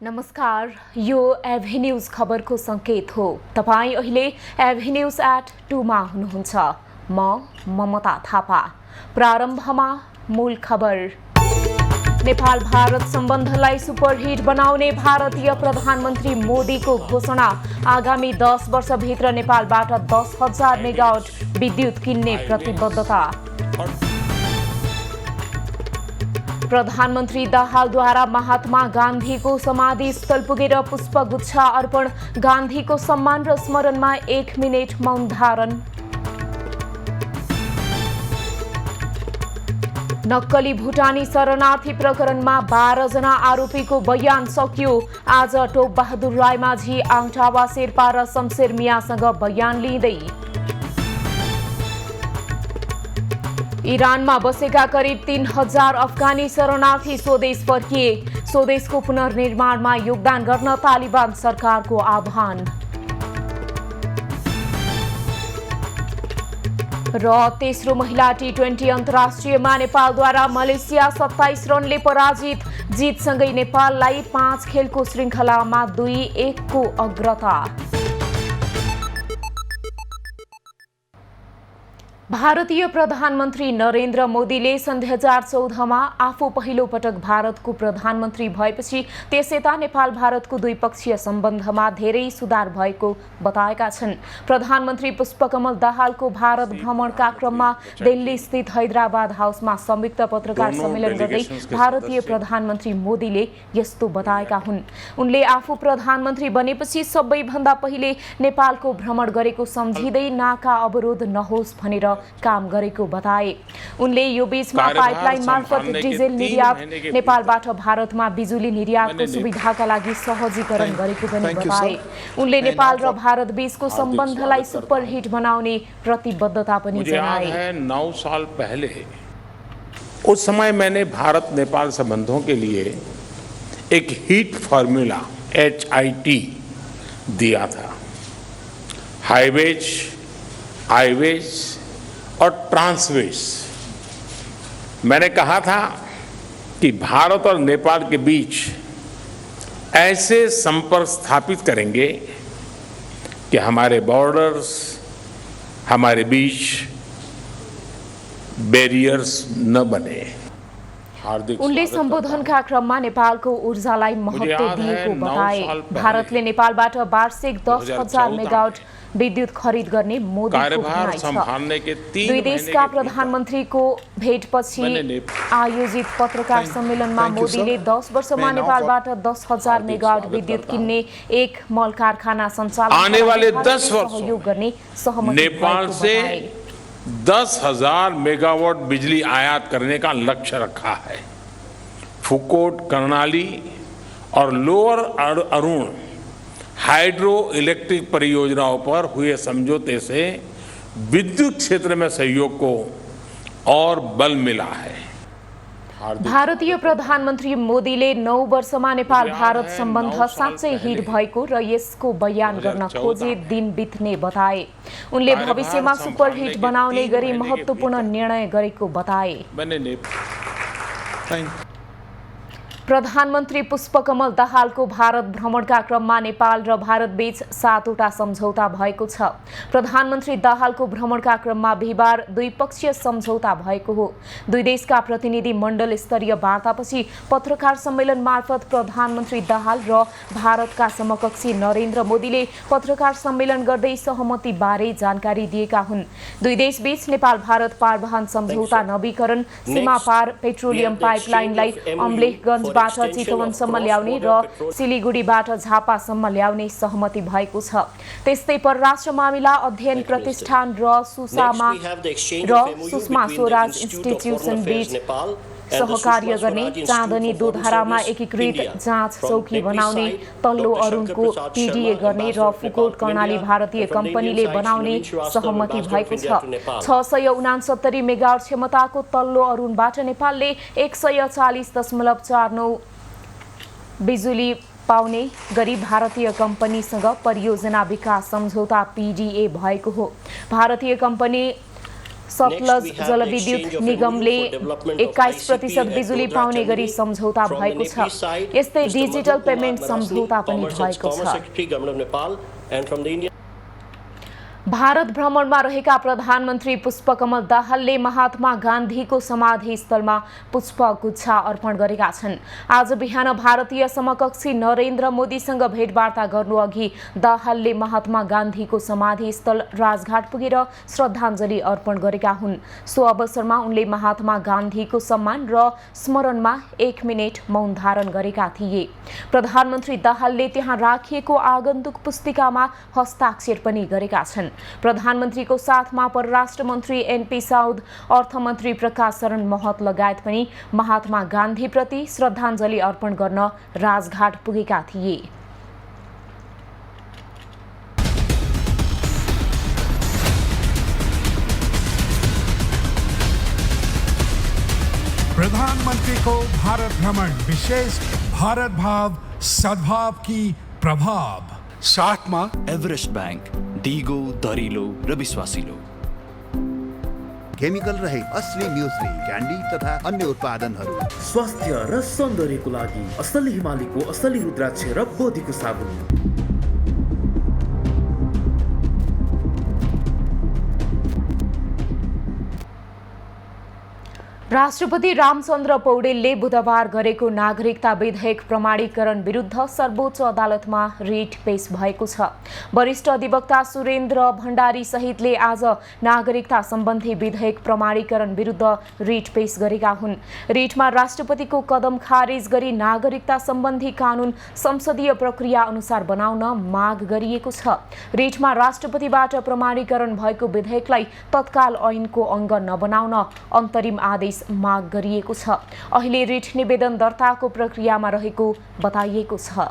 नमस्कार, यो एभेन्यूज खबरको संकेत हो। तपाईं अहिले एभेन्यूज@2 मा हुनुहुन्छ। म ममता थापा। प्रारम्भमा मूल खबर। नेपाल भारत सम्बन्धलाई सुपरहिट बनाउने भारतीय प्रधानमन्त्री मोदीको घोषणा। आगामी 10 वर्षभित्र नेपालबाट 10,000 मेगावाट विद्युत किन्ने प्रतिबद्धता। प्रधानमन्त्री दाहालद्वारा महात्मा गान्धीको समाधि स्थल पुगेर पुष्पगुच्छ अर्पण। गान्धीको सम्मान र स्मरणमा 1 मिनेट मौन धारण। नक्कली भुटानी शरणार्थी प्रकरणमा 12 जना आरोपीको बयान सकियो। आज टोप बहादुर रायमाझी, आङटावा शेर्पा र शमशेर मियासँग बयान लिँदै। इरानमा बसेका करिब 3,000 अफगानी शरणार्थी स्वदेश फर्किए। स्वदेशको पुनर्निर्माणमा योगदान गर्न तालिबान सरकारको आह्वान। र तेस्रो महिला T20 अन्तर्राष्ट्रियमा नेपालद्वारा मलेसिया 27 रनले पराजित। जितसँगै नेपाललाई 5 खेलको श्रृङ्खलामा 2-1 को अग्रता। भारतीय प्रधानमन्त्री नरेन्द्र मोदीले सन् 2014मा आफू पहिलो पटक भारतको प्रधानमन्त्री भएपछि त्यसयता नेपाल भारतको द्विपक्षीय सम्बन्धमा धेरै सुधार भएको बताएका छन्। प्रधानमन्त्री पुष्पकमल दाहालको भारत भ्रमणका क्रममा दिल्ली स्थित हैदराबाद हाउसमा संयुक्त पत्रकार सम्मेलन गर्दै भारतीय प्रधानमन्त्री मोदीले यस्तो बताएका हुन्। उनले आफू प्रधानमन्त्री बनेपछि सबैभन्दा पहिले नेपालको भ्रमण गरेको सम्झिँदै नाका अवरोध नहोस् भनेर काम गरेको बताए। उनले यो बीचमा पाइपलाइन मार्फत डिजेल निर्यात, नेपालबाट भारतमा बिजुली निर्यातको सुविधाका लागि सहजीकरण गरेको पनि बताए। उनले नेपाल र भारत बीचको सम्बन्धलाई सुपरहिट बनाउने प्रतिबद्धता पनि जनाए। 9 साल पहले उस समय मैंने भारत नेपाल संबंधों के लिए एक हीट फॉर्मूला HIT दिया था। हाईवेज, आईवेज और ट्रांसवेज। मैंने कहा था कि भारत और नेपाल के बीच ऐसे संपर्क स्थापित करेंगे कि हमारे बॉर्डर्स, हमारे बीच बैरियर्स न बने। उनले सम्बोधनका क्रममा नेपालको ऊर्जालाई महत्त्व दिएको बताए। भारतले नेपालबाट वार्षिक 10,000 मेगावाट विद्युत खरिद गर्ने मोदीको भनाइ छ। दुई देशका प्रधानमन्त्रीको भेटपछि आयोजित पत्रकार सम्मेलनमा मोदीले 10 वर्षमा नेपालबाट 10,000 मेगावाट विद्युत किन्ने एक मल कारखाना सञ्चालन आने वाले 10 सहयोग गर्ने सहमति नेपाल से 10,000 मेगावाट बिजली आयात करने का लक्ष्य रखा है। फुकोट, कर्णाली और लोअर अरुण हाइड्रो इलेक्ट्रिक परियोजनाओं पर हुए समझौते से विद्युत क्षेत्र में सहयोग को और बल मिला है। भारतीय प्रधानमन्त्री मोदीले 9 वर्षमा नेपाल भारत सम्बन्ध साँच्चै हिट भएको र यसको बयान गर्न खोजे दिन बित्ने बताए। उनले भविष्यमा सुपरहिट बनाउने गरी महत्त्वपूर्ण निर्णय गरेको बताए। प्रधानमन्त्री पुष्पकमल दाहालको भारत भ्रमणका क्रममा नेपाल र भारत बीच 7वटा सम्झौता भएको छ। प्रधानमन्त्री दाहालको भ्रमणका क्रममा बिहिबार द्विपक्षीय सम्झौता भएको हो। दुई देशका प्रतिनिधि मण्डल स्तरीय वार्तापछि पत्रकार सम्मेलन मार्फत प्रधानमन्त्री दाहाल र भारतका समकक्षी नरेन्द्र मोदीले पत्रकार सम्मेलन गर्दै सहमति बारे जानकारी दिएका हुन्। दुई देशबीच नेपाल भारत पारवहन सम्झौता नवीकरण, सीमा पार पेट्रोलियम पाइपलाइनलाई अम्लेखगञ्ज चितवनसम्म ल्याउने र सिलिगुडीबाट झापासम्म ल्याउने सहमति भएको छ। त्यस्तै परराष्ट्र मामिला अध्ययन प्रतिष्ठान र सुषमा स्वराज इन्स्टिट्युसन बीच सहकार्य गर्ने, चाँदनी दोधारामा एकीकृत जाँच चौकी बनाउने, तल्लो अरुणको PDA गर्ने र फुकोट कर्णाली भारतीय कम्पनीले बनाउने सहमति भएको छ। 669 मेगावाट क्षमताको तल्लो अरुणबाट नेपालले 140.49 बिजुली पाउने गरी भारतीय कम्पनीसँग परियोजना विकास सम्झौता PDA भएको हो। भारतीय कम्पनी सतलज जलविद्युत निगमले 21% बिजुली पाउने गरी सम्झौता भएको छ। यस्तै डिजिटल पेमेन्ट सम्झौता पनि भएको छ। भारत भ्रमणमा रहेका प्रधानमन्त्री पुष्पकमल दाहालले महात्मा गान्धीको समाधि स्थलमा पुष्पगुच्छा अर्पण गरेका छन्। आज बिहान भारतीय समकक्षी नरेन्द्र मोदीसँग भेटवार्ता गर्नुअघि दाहालले महात्मा गान्धीको समाधि स्थल राजघाट पुगेर श्रद्धाञ्जली अर्पण गरेका हुन्। सो अवसरमा उनले महात्मा गान्धीको सम्मान र स्मरणमा 1 मिनेट मौन धारण गरेका थिए। प्रधानमन्त्री दाहालले त्यहाँ राखिएको आगन्तुक पुस्तिकामा हस्ताक्षर पनि गरेका छन्। प्रधानमन्त्रीको साथमा परराष्ट्र मन्त्री एनपी साउद, अर्थमन्त्री प्रकाश शरण महत लगायत पनि महात्मा गान्धीप्रति श्रद्धाञ्जली अर्पण गर्न राजघाट पुगेका थिए। प्रधानमन्त्रीको भारत भ्रमण विशेष भारत भाव सद्भाव की प्रभाव साथमा एभरेस्ट बैंक दिगो दरिलो र विश्वासिलो केमिकल रहित असली म्युस्ली, क्यान्डी तथा अन्य उत्पादनहरू स्वास्थ्य र सौन्दर्यको लागि असली हिमालीको असली रुद्राक्ष र बोधीको साबुन। राष्ट्रपति रामचन्द्र पौडेलले बुधबार गरेको नागरिकता विधेयक प्रमाणीकरण विरुद्ध सर्वोच्च अदालतमा रिट पेश भएको छ। वरिष्ठ अधिवक्ता सुरेन्द्र भण्डारी सहितले आज नागरिकता सम्बन्धी विधेयक प्रमाणीकरण विरुद्ध रिट पेश गरेका हुन्। रिटमा राष्ट्रपतिको कदम खारेज गरी नागरिकता सम्बन्धी कानून संसदीय प्रक्रिया अनुसार बनाउन माग गरिएको छ। रिटमा राष्ट्रपतिबाट प्रमाणीकरण भएको विधेयकलाई तत्काल ऐनको अङ्ग नबनाउन अन्तरिम आदेश माग गरिएको छ। अहिले रिट निवेदन दर्ताको प्रक्रियामा रहेको बताइएको छ।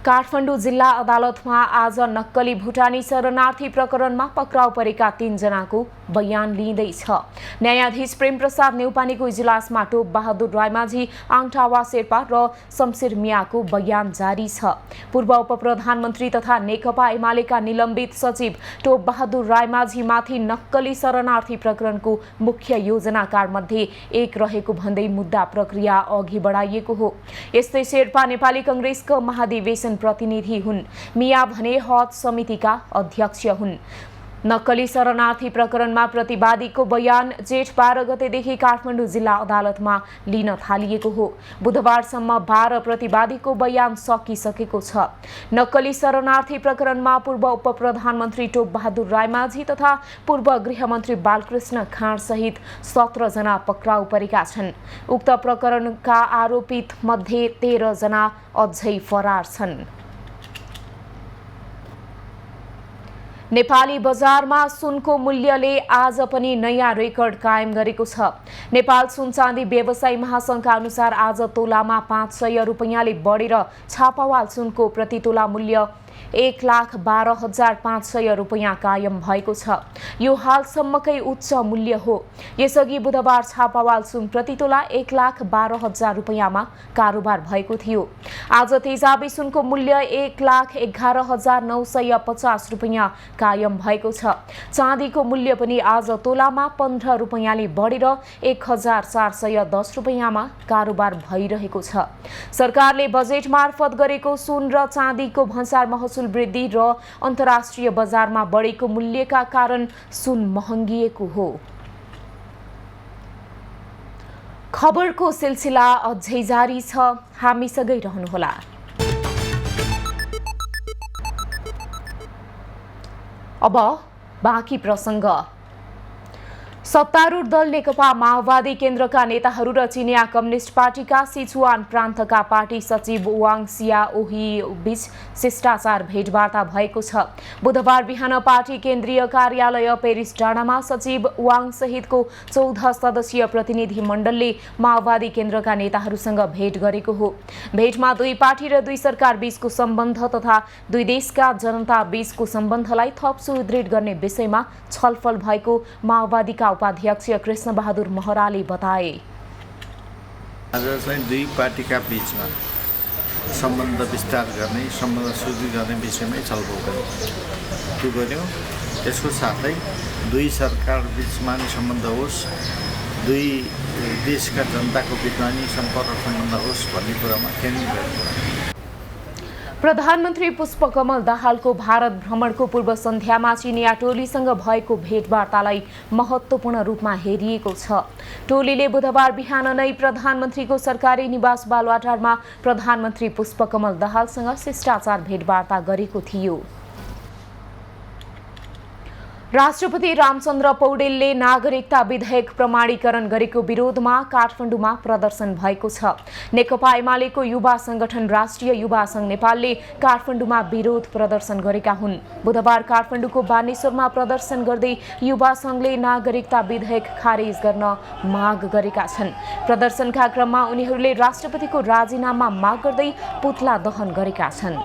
काठमाडौँ जिल्ला अदालतमा आज नक्कली भुटानी शरणार्थी प्रकरणमा पक्राउ परेका 3 जनाको बयान लिइँदैछ। न्यायाधीश प्रेम प्रसाद न्यौपानेको इजलासमा टोप बहादुर रायमाझी, आङठावा शेर्पा र शमशेर मियाको बयान जारी छ। पूर्व उपप्रधानमन्त्री तथा नेकपा एमालेका निलम्बित सचिव टोप बहादुर रायमाझीमाथि नक्कली शरणार्थी प्रकरणको मुख्य योजनाकार मध्ये एक रहेको भन्दै मुद्दा प्रक्रिया अघि बढाइएको हो। यस्तै शेर्पा नेपाली कांग्रेसको महाधिवेशन प्रतिनिधि हुन्। मिया भने हज समितिका अध्यक्ष हुन्। नक्कली शरणार्थी प्रकरणमा प्रतिवादीको बयान जेठ 12 गतेदेखि काठमाडौँ जिल्ला अदालतमा लिन थालिएको हो। बुधबारसम्म 12 प्रतिवादीको बयान सकिसकेको छ। नक्कली शरणार्थी प्रकरणमा पूर्व उपप्रधानमन्त्री टोप बहादुर रायमाझी तथा पूर्व गृहमन्त्री बालकृष्ण खाँड सहित 17 जना पक्राउ परेका छन्। उक्त प्रकरणका आरोपित मध्ये 13 जना अझै फरार छन्। नेपाली बजारमा सुनको मूल्यले आज पनि नयाँ रेकर्ड कायम गरेको छ। नेपाल सुन चाँदी व्यवसायी महासंघका अनुसार आज तोलामा 500 रुपैयाँले बढेर छापावाल सुनको प्रति तोला मूल्य 1,12,500 रुपैयाँ कायम भएको छ। यो हालसम्मकै उच्च मूल्य हो। यसअघि बुधबार छापावाल सुन प्रति तोला 1,12,000 रुपैयाँमा कारोबार भएको थियो। आज तेजाबी सुनको मूल्य 1,11,950 रुपैयाँ कायम भएको छ। चाँदीको मूल्य पनि आज तोलामा 15 रुपैयाँले बढेर 1,410 रुपैयाँमा कारोबार भइरहेको छ। सरकारले बजेट मार्फत गरेको सुन र चाँदीको भन्सार महसुल वृद्धि र अन्तर्राष्ट्रिय बजारमा बढेको मूल्यका कारण सुन महँगिएको हो। खबरको सिलसिला अझै जारी छ, हामीसँगै रहनुहोला। अब बाँकी प्रसङ्ग। सत्तारूढ दल नेकपा माओवादी केन्द्रका नेताहरू र चिनिया कम्युनिस्ट पार्टीका सिचुआन प्रान्तका पार्टी सचिव वाङ सियाओही बीच शिष्टाचार भेटवार्ता भएको छ। बुधबार बिहान पार्टी केन्द्रीय कार्यालय पेरिस डाँडामा सचिव वाङ सहितको 14 सदस्यीय प्रतिनिधि मण्डलले माओवादी केन्द्रका नेताहरूसँग भेट गरेको हो। भेटमा दुई पार्टी र दुई सरकार बीचको सम्बन्ध तथा दुई देशका जनता बीचको सम्बन्धलाई थप सुदृढ गर्ने विषयमा छलफल भएको माओवादीका उपाध्यक्ष कृष्ण बहादुर महराले बताए। आज चाहिँ दुई पार्टीका बीचमा सम्बन्ध विस्तार गर्ने, सम्बन्ध सुदृढ गर्ने विषयमै छलफल गऱ्यौँ। त्यो गऱ्यौँ। त्यसको साथै दुई सरकार बिचमा नि सम्बन्ध होस्, दुई देशका जनताको बिचमा नि सम्पर्क सम्बन्ध होस् भन्ने कुरामा केन्द्रित गऱ्यौँ। प्रधानमन्त्री पुष्पकमल दाहालको भारत भ्रमणको पूर्व सन्ध्यामा चिनिया टोलीसँग भएको भेटवार्तालाई महत्त्वपूर्ण रूपमा हेरिएको छ। टोलीले बुधबार बिहान नै प्रधानमन्त्रीको सरकारी निवास बालुवाटारमा प्रधानमन्त्री पुष्पकमल दाहालसँग शिष्टाचार भेटवार्ता गरेको थियो। राष्ट्रपति रामचन्द्र पौडेलले नागरिकता विधेयक प्रमाणीकरण गरेको विरोधमा काठमाडौँमा प्रदर्शन भएको छ। नेकपा एमालेको युवा संगठन राष्ट्रिय युवा संघ नेपालले काठमाडौँमा विरोध प्रदर्शन गरेका हुन्। बुधबार काठमाडौँको बानेश्वरमा प्रदर्शन गर्दै युवा संघले नागरिकता विधेयक खारेज गर्न माग गरेका छन्। प्रदर्शनका क्रममा उनीहरूले राष्ट्रपतिको राजीनामा माग गर्दै पुतला दहन गरेका छन्।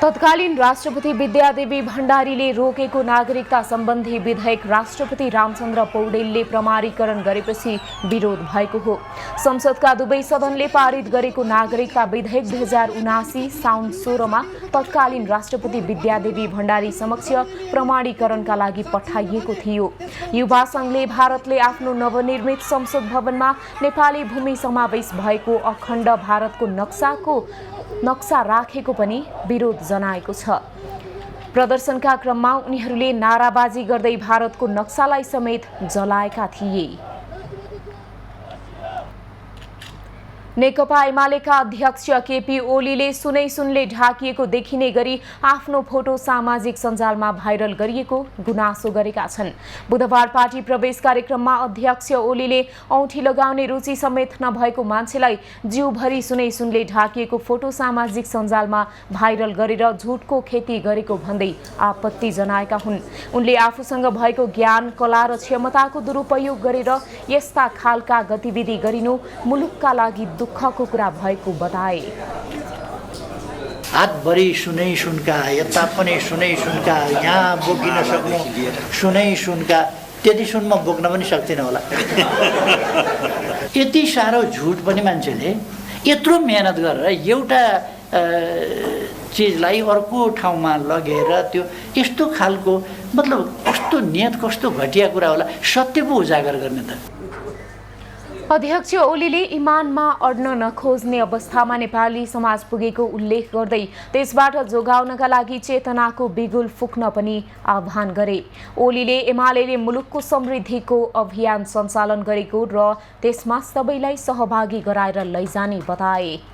तत्कालीन राष्ट्रपति विद्यादेवी भण्डारीले रोकेको नागरिकता सम्बन्धी विधेयक राष्ट्रपति रामचन्द्र पौडेलले प्रमाणीकरण गरेपछि विरोध भएको हो। संसदका दुवै सदनले पारित गरेको नागरिकता विधेयक 2079 साउन 16 मा तत्कालीन राष्ट्रपति विद्यादेवी भण्डारी समक्ष प्रमाणीकरणका लागि पठाइएको थियो। युवा संघले भारतले आफ्नो नवनिर्मित संसद भवनमा नेपाली भूमि समावेश भएको अखण्ड भारतको नक्सा राखेको पनि विरोध जनाएको छ। प्रदर्शनका क्रममा उनीहरूले नाराबाजी गर्दै भारतको नक्सालाई समेत जलाएका थिए। नेकपा एमालेका अध्यक्ष केपी ओलीले सुनैसुनले ढाकिएको देखिने गरी आफ्नो फोटो सामाजिक सञ्जालमा भाइरल गरिएको गुनासो गरेका छन्। बुधबार पार्टी प्रवेश कार्यक्रममा अध्यक्ष ओलीले औँठी लगाउने रुचि समेत नभएको मान्छेलाई जिउभरि सुनैसुनले ढाकिएको फोटो सामाजिक सञ्जालमा भाइरल गरेर झुटको खेती गरेको भन्दै आपत्ति जनाएका हुन्। उनले आफूसँग भएको ज्ञान, कला र क्षमताको दुरुपयोग गरेर यस्ता खालका गतिविधि गरिनु मुलुकका लागि दुःखको कुरा भएको बताए। हातभरि सुनै सुनका, यता पनि सुनै सुनका, यहाँ बोकिन सक्नु सुनै सुनका, त्यति सुन म बोक्न पनि सक्दिनँ होला। यति साह्रो झुट पनि मान्छेले यत्रो मेहनत गरेर एउटा चिजलाई अर्को ठाउँमा लगेर त्यो यस्तो खालको मतलब कस्तो नियत, कस्तो घटिया कुरा होला, सत्य पो उजागर गर्ने त। अध्यक्ष ओलीले इमानमा अड्न नखोज्ने अवस्थामा नेपाली समाज पुगेको उल्लेख गर्दै त्यसबाट जोगाउनका लागि चेतनाको बिगुल फुक्न पनि आह्वान गरे। ओलीले एमालेले मुलुकको समृद्धिको अभियान सञ्चालन गरेको र त्यसमा सबैलाई सहभागी गराएर लैजाने बताए।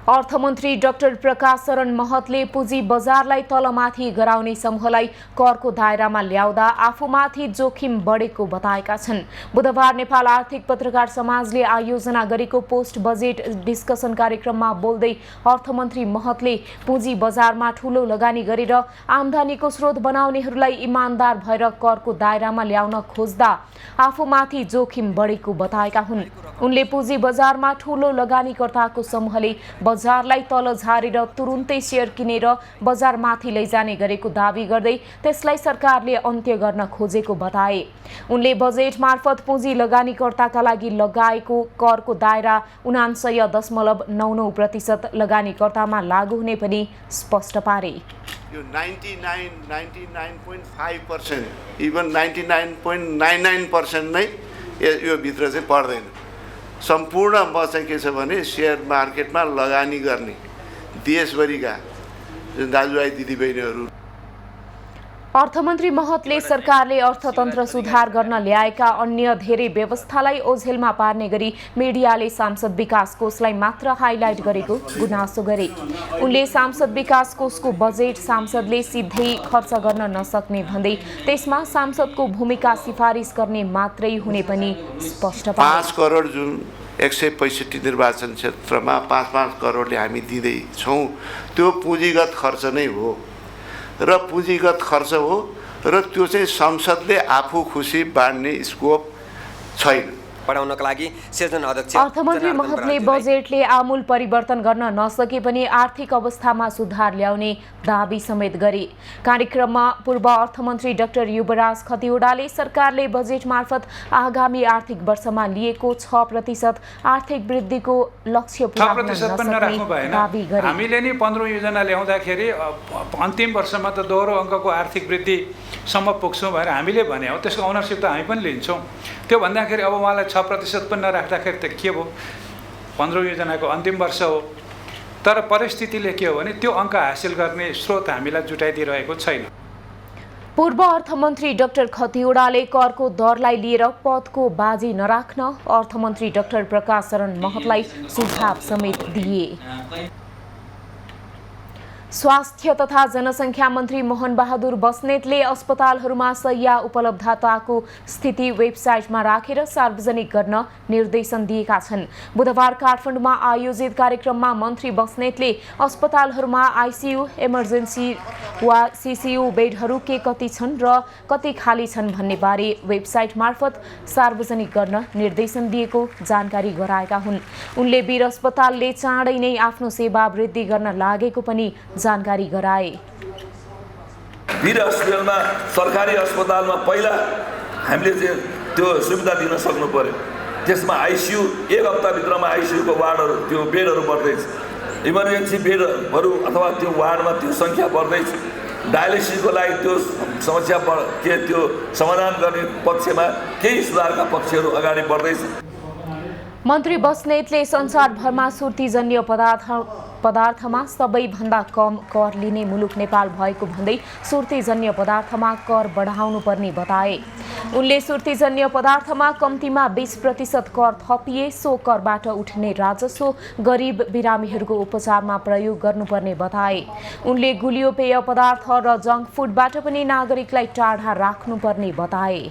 अर्थमन्त्री डाक्टर प्रकाश शरण महतले पुँजी बजारलाई तलमाथि गराउने समूहलाई करको दायरामा ल्याउँदा आफूमाथि जोखिम बढेको बताएका छन्। बुधबार नेपाल आर्थिक पत्रकार समाजले आयोजना गरेको पोस्ट बजेट डिस्कसन कार्यक्रममा बोल्दै अर्थमन्त्री महतले पुँजी बजारमा ठूलो लगानी गरेर आम्दानीको स्रोत बनाउनेहरूलाई इमानदार भएर करको दायरामा ल्याउन खोज्दा आफूमाथि जोखिम बढेको बताएका हुन्। उनले पुँजी बजारमा ठूलो लगानीकर्ताको समूहले बजारलाई तल झारेर तुरुन्तै सेयर किनेर बजारमाथि लैजाने गरेको दावी गर्दै त्यसलाई सरकारले अन्त्य गर्न खोजेको बताए। उनले बजेट मार्फत पुँजी लगानीकर्ताका लागि लगाएको करको दायरा 99.99% लगानीकर्तामा लागू हुने पनि स्पष्ट पारे। यो 99.5% इभन 99.99% नै यो भित्र चाहिँ पर्दैन। सम्पूर्ण म चाहिँ के छ भने शेयर मार्केटमा लगानी गर्ने देशभरिका दाजुभाइ दिदीबहिनीहरू। अर्थमन्त्री महतले सरकारले अर्थतन्त्र सुधार गर्न ल्याएका अन्य धेरै व्यवस्थालाई ओझेलमा पार्ने गरी मिडियाले सांसद विकास कोषलाई मात्र हाइलाइट गरेको गुनासो गरे। उनले सांसद विकास कोषको बजेट सांसदले सिधै खर्च गर्न नसक्ने भन्दै त्यसमा सांसदको भूमिका सिफारिस गर्ने मात्रै हुने पनि स्पष्ट पारे। 5 करोड जुन 165 निर्वाचन क्षेत्रमा 5-5 करोडले हामी दिँदैछौँ। त्यो पुँजीगत खर्च नै हो र पुँजीगत खर्च हो र त्यो चाहिँ संसदले आफू खुसी बाँड्ने स्कोप छैन। पढाउनका लागि सेसन अध्यक्ष अर्थमन्त्री महतले बजेटले आमूल परिवर्तन गर्न नसके पनि आर्थिक अवस्थामा सुधार ल्याउने दाबी समेत गरे। कार्यक्रममा पूर्व अर्थमन्त्री डाक्टर युवराज खतिवडाले सरकारले बजेट मार्फत आगामी आर्थिक वर्षमा लिएको 6% आर्थिक वृद्धिको लक्ष्य पूरा गर्न नसक्ने दाबी गरे। हामीले नि 15 योजना ल्याउँदाखेरि अन्तिम वर्षमा त दोहोरो अङ्कको आर्थिक वृद्धिसम्म पुग्छौँ भनेर हामीले भने हो। त्यसको अनरसिप त हामी पनि लिन्छौँ। त्यो भन्दाखेरि अब उहाँलाई 6% पनि नराख्दाखेरि त के भयो? 15 योजनाको अन्तिम वर्ष हो। तर परिस्थितिले के हो भने त्यो अङ्क हासिल गर्ने स्रोत हामीलाई जुटाइदिइरहेको छैन। पूर्व अर्थमन्त्री डाक्टर खतिवडाले करको दरलाई लिएर पदको बाजी नराख्न अर्थमन्त्री डाक्टर प्रकाश शरण महतलाई सुझाव समेत दिए। स्वास्थ्य तथा जनसङ्ख्या मन्त्री मोहन बहादुर बस्नेतले अस्पतालहरूमा शय्या उपलब्धताको स्थिति वेबसाइटमा राखेर सार्वजनिक गर्न निर्देशन दिएका छन्। बुधबार काठमाडौँमा आयोजित कार्यक्रममा मन्त्री बस्नेतले अस्पतालहरूमा आइसियु, इमर्जेन्सी वा सिसियु बेडहरू कति छन् र कति खाली छन् भन्ने बारे वेबसाइट मार्फत सार्वजनिक गर्न निर्देशन दिएको जानकारी गराएका हुन्। उनले वीर अस्पतालले चाँडै नै आफ्नो सेवा वृद्धि गर्न लागेको पनि जानकारी गराए। वीर अस्पतालमा सरकारी अस्पतालमा पहिला हामीले चाहिँ त्यो सुविधा दिन सक्नु पर्यो। त्यसमा आइसियु 1 हप्ताभित्रमा आइसियुको वार्डहरू त्यो बेडहरू बढ्दैछ। इमर्जेन्सी बेडहरू अथवा त्यो वार्डमा त्यो सङ्ख्या बढ्दैछ। डायलिसिसको लागि त्यो समस्या त्यो समाधान गर्ने पक्षमा केही सुधारका पक्षहरू अगाडि बढ्दैछ। मन्त्री बस्नेतले संसारभरमा सुर्तीजन्य पदार्थमा सबैभन्दा कम कर लिने मुलुक नेपाल भएको भन्दै सुर्तीजन्य पदार्थमा कर बढाउनु पर्ने बताए। उनले सुर्तीजन्य पदार्थमा कम्तीमा 20% कर थपिए सो करबाट उठ्ने राजस्व गरिब बिरामीहरूको उपचारमा प्रयोग गर्नुपर्ने बताए। उनले गुलियो पेय पदार्थ र जङ्क फुडबाट पनि नागरिकलाई टाढा राख्नुपर्ने बताए।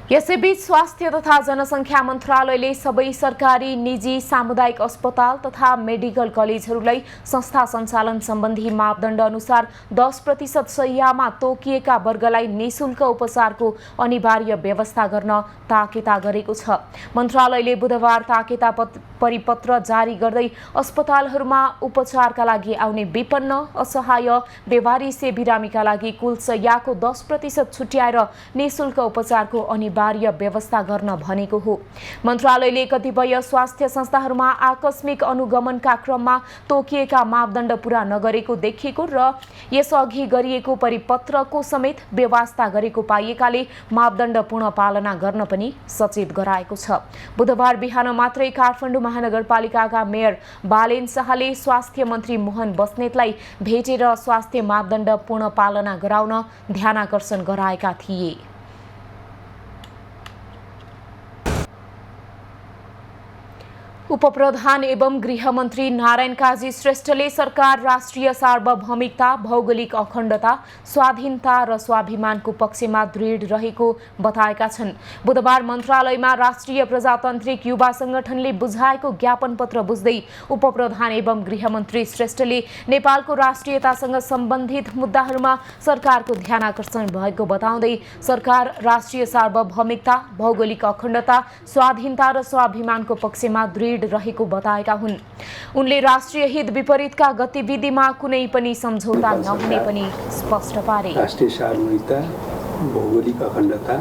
यसैबीच स्वास्थ्य तथा जनसङ्ख्या मन्त्रालयले सबै सरकारी, निजी, सामुदायिक अस्पताल तथा मेडिकल कलेजहरूलाई संस्था सञ्चालन सम्बन्धी मापदण्ड अनुसार 10% शय्यामा तोकिएका वर्गलाई निःशुल्क उपचारको अनिवार्य व्यवस्था गर्न ताकेता गरेको छ। मन्त्रालयले बुधबार ताकेता परिपत्र जारी गर्दै अस्पतालहरूमा उपचारका लागि आउने विपन्न, असहाय, बेवारिसे बिरामीका लागि कुल शय्याको 10% छुट्याएर निःशुल्क उपचारको अनिवार्य व्यवस्था गर्न भनेको हो। मन्त्रालयले कतिपय स्वास्थ्य संस्थाहरूमा आकस्मिक अनुगमनका क्रममा तोकिएका मापदण्ड पूरा नगरेको देखिएको र यसअघि गरिएको परिपत्रको समेत व्यवस्था गरेको पाइएकाले मापदण्ड पूर्ण पालना गर्न पनि सचेत गराएको छ। बुधबार बिहान मात्रै काठमाडौँ महानगरपालिकाका मेयर बालेन शाहले स्वास्थ्य मन्त्री मोहन बस्नेतलाई भेटेर स्वास्थ्य मापदण्ड पूर्ण पालना गराउन ध्यानाकर्षण गराएका थिए। उपप्रधान एवं गृहमन्त्री नारायण काजी श्रेष्ठले सरकार राष्ट्रिय सार्वभौमिकता, भौगोलिक अखण्डता, स्वाधीनता र स्वाभिमानको पक्षमा दृढ रहेको बताएका छन्। बुधबार मन्त्रालयमा राष्ट्रिय प्रजातान्त्रिक युवा संगठनले बुझाएको ज्ञापन पत्र बुझ्दै उपप्रधान एवं गृहमन्त्री श्रेष्ठले नेपालको राष्ट्रियतासँग सम्बन्धित मुद्दाहरूमा सरकारको ध्यानाकर्षण भएको बताउँदै सरकार राष्ट्रिय सार्वभौमिकता, भौगोलिक अखण्डता, स्वाधीनता र स्वाभिमानको पक्षमा दृढ रहेको बताएका हुन्। उनले राष्ट्रिय हित विपरीतका गतिविधिमा कुनै पनि सम्झौता नहुने पनि स्पष्ट पारे। राष्ट्रिय सार्वभौमिकता, भौगोलिक अखण्डता,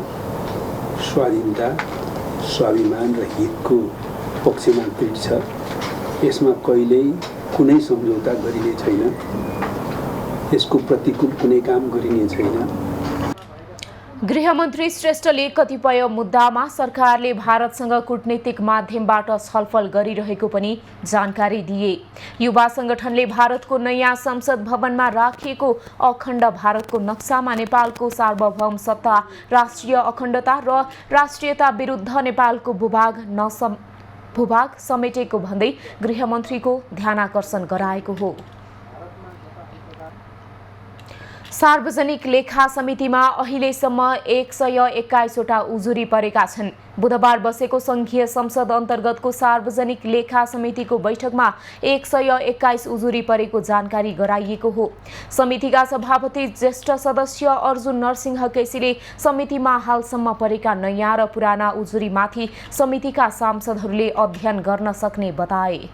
स्वाधीनता, स्वाभिमान र हितको पक्षमा दृढ छ। यसमा कहिल्यै कुनै सम्झौता गरिने छैन। यसको प्रतिकूल कुनै काम गरिने छैन। गृहमन्त्री श्रेष्ठले कतिपय मुद्दामा सरकारले भारतसँग कूटनीतिक माध्यमबाट छलफल गरिरहेको पनि जानकारी दिए। युवा संगठनले भारतको नयाँ संसद भवनमा राखिएको अखण्ड भारतको नक्सामा नेपालको सार्वभौम सत्ता, राष्ट्रिय अखण्डता र राष्ट्रियता विरुद्ध नेपालको भूभाग समेटेको भन्दै गृहमन्त्रीको ध्यानाकर्षण गराएको हो। सार्वजनिक लेखा समितिमा अहिलेसम्म 121वटा उजुरी परेका छन्। बुधबार बसेको संघीय संसद अन्तर्गतको सार्वजनिक लेखा समितिको बैठकमा 121 उजुरी परेको जानकारी गराइएको हो। समितिका सभापति ज्येष्ठ सदस्य अर्जुन नरसिंह केसीले समितिमा हालसम्म परेका नयाँ र पुराना उजुरीमाथि समितिका सांसदहरूले अध्ययन गर्न सक्ने बताए।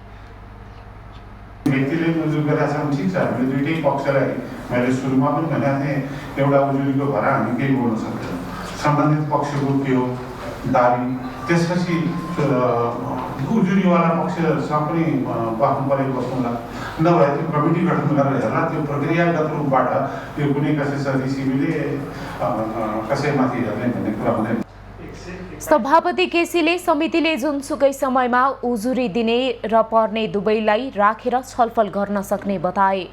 व्यक्तिले उजुर गरेका छन्, ठिक छ, हामीले दुईटै पक्षलाई मैले सुरुमा पनि भनेको थिएँ, एउटा उजुरीको भरा हामी केही बोल्न सक्दैनौँ। सम्बन्धित पक्षको के हो दाबी, त्यसपछि उजुरीवाला पक्षसँग पनि बस्नु परेको बस्नुला, नभए त्यो कमिटी गठन गरेर हेर्ला, त्यो प्रक्रियागत रूपबाट त्यो कुनै कसै सिबीले कसैमाथि हेर्ने भन्ने कुरा हुँदैन। सभापति केसीले समितिले जुनसुकै समयमा उजुरी दिने र पर्ने दुवैलाई राखेर छलफल गर्न सक्ने बताए।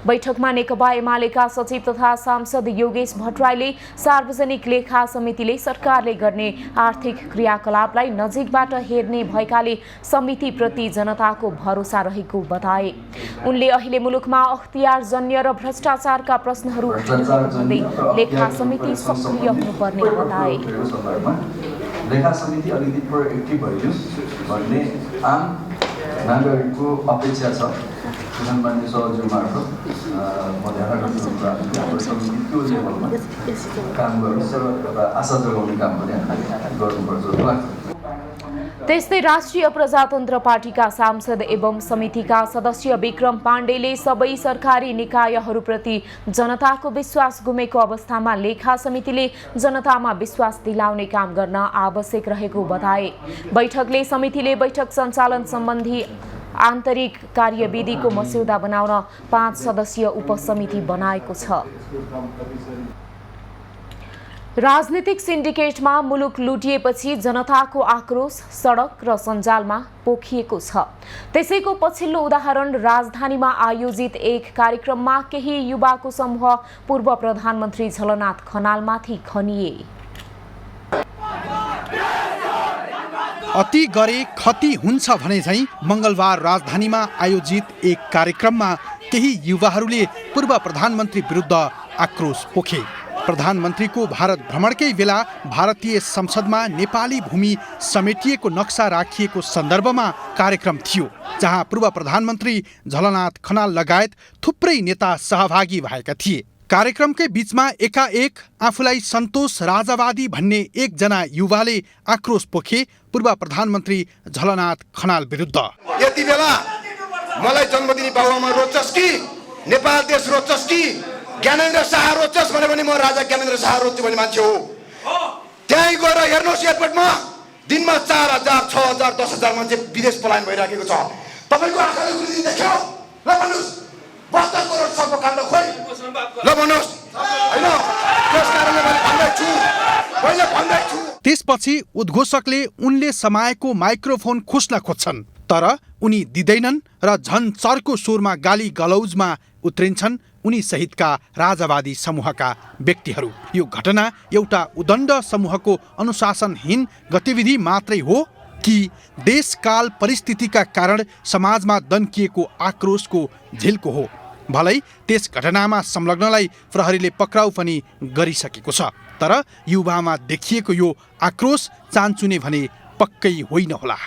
बैठकमा नेकपा एमालेका सचिव तथा सांसद योगेश भट्टराईले सार्वजनिक लेखा समितिले सरकारले गर्ने आर्थिक क्रियाकलापलाई नजिकबाट हेर्ने भएकाले समितिप्रति जनताको भरोसा रहेको बताए। उनले अहिले मुलुकमा अख्तियारजन्य र भ्रष्टाचारका प्रश्नहरू उठाउँदै लेखा समिति सक्रिय हुनुपर्ने बताए। लेखा समिति अलिकति प्रोएक्टिभ भइदियो भन्ने आम नागरिकको अपेक्षा छ। प्रधानमन्त्री सहयोग मार्फत म ध्यान राख्नु समिति त्यो लेभलमा काम गर्नुपर्छ र आशा जगाउने काम पनि गर्नुपर्छ जस्तो लाग्छ। त्यस्तै राष्ट्रिय प्रजातन्त्र पार्टीका सांसद एवं समितिका सदस्य विक्रम पाण्डेले सबै सरकारी निकायहरूप्रति जनताको विश्वास गुमेको अवस्थामा लेखा समितिले जनतामा विश्वास दिलाउने काम गर्न आवश्यक रहेको बताए। बैठकले समितिले बैठक सञ्चालन सम्बन्धी आन्तरिक कार्यविधिको मस्यौदा बनाउन 5 सदस्यीय उपसमिति बनाएको छ। राजनीतिक सिन्डिकेटमा मुलुक लुटिएपछि जनताको आक्रोश सडक र सञ्जालमा पोखिएको छ। त्यसैको पछिल्लो उदाहरण राजधानीमा आयोजित एक कार्यक्रममा केही युवाको समूह पूर्व प्रधानमन्त्री झलनाथ खनालमाथि खनिए। अति गरे खती हुन्छ भने झैं मंगलबार राजधानीमा आयोजित एक कार्यक्रममा केही युवाहरूले पूर्व प्रधानमन्त्री विरुद्ध आक्रोश पोखे। प्रधानमन्त्रीको भारत भ्रमणकै बेला भारतीय संसदमा नेपाली भूमि समेटिएको नक्सा राखिएको सन्दर्भमा कार्यक्रम थियो, जहाँ पूर्व प्रधानमन्त्री झलनाथ खनाल लगायत थुप्रै नेता सहभागी भएका थिए। कार्यक्रमकै बीचमा एकाएक आफूलाई सन्तोष राजावादी भन्ने एकजना युवाले आक्रोश पोखे पूर्व प्रधानमन्त्री झलनाथ खनाल विरुद्ध। यति बेला मलाई जन्मदिनी बाबुआमा रोज्छस् कि नेपाल देश रोज्छस् कि ज्ञानेन्द्र शाह रोज्छस् भने पनि म राजा ज्ञानेन्द्र शाह रोज्छु भन्ने मान्छे हो। त्यहीँ गएर हेर्नुहोस् एयरपोर्टमा दिनमा 4000, 6000, 10000 मान्छे विदेश पलायन भइराखेको छ। तपाईँको आँखाले गुरुजी देख्यो? ल भन्नुहोस्, 72 करोड सबको काण्ड खोइ, ल भन्नुहोस् होइन? त्यस कारणले मैले भन्दैछु। त्यसपछि उद्घोषकले उनले समाएको माइक्रोफोन खोज्न खोज्छन्, तर उनी दिँदैनन् र झन् चर्को स्वरमा गाली गलौजमा उत्रिन्छन् उनी सहितका राजावादी समूहका व्यक्तिहरू। यो घटना एउटा उदण्ड समूहको अनुशासनहीन गतिविधि मात्रै हो कि देशकाल परिस्थितिका कारण समाजमा दन्किएको आक्रोशको झिल्को हो? भलै त्यस घटनामा संलग्नलाई प्रहरीले पक्राउ पनि गरिसकेको छ, तर युवामा देखिएको यो आक्रोश चान्चुने भने पक्कै होइन होला।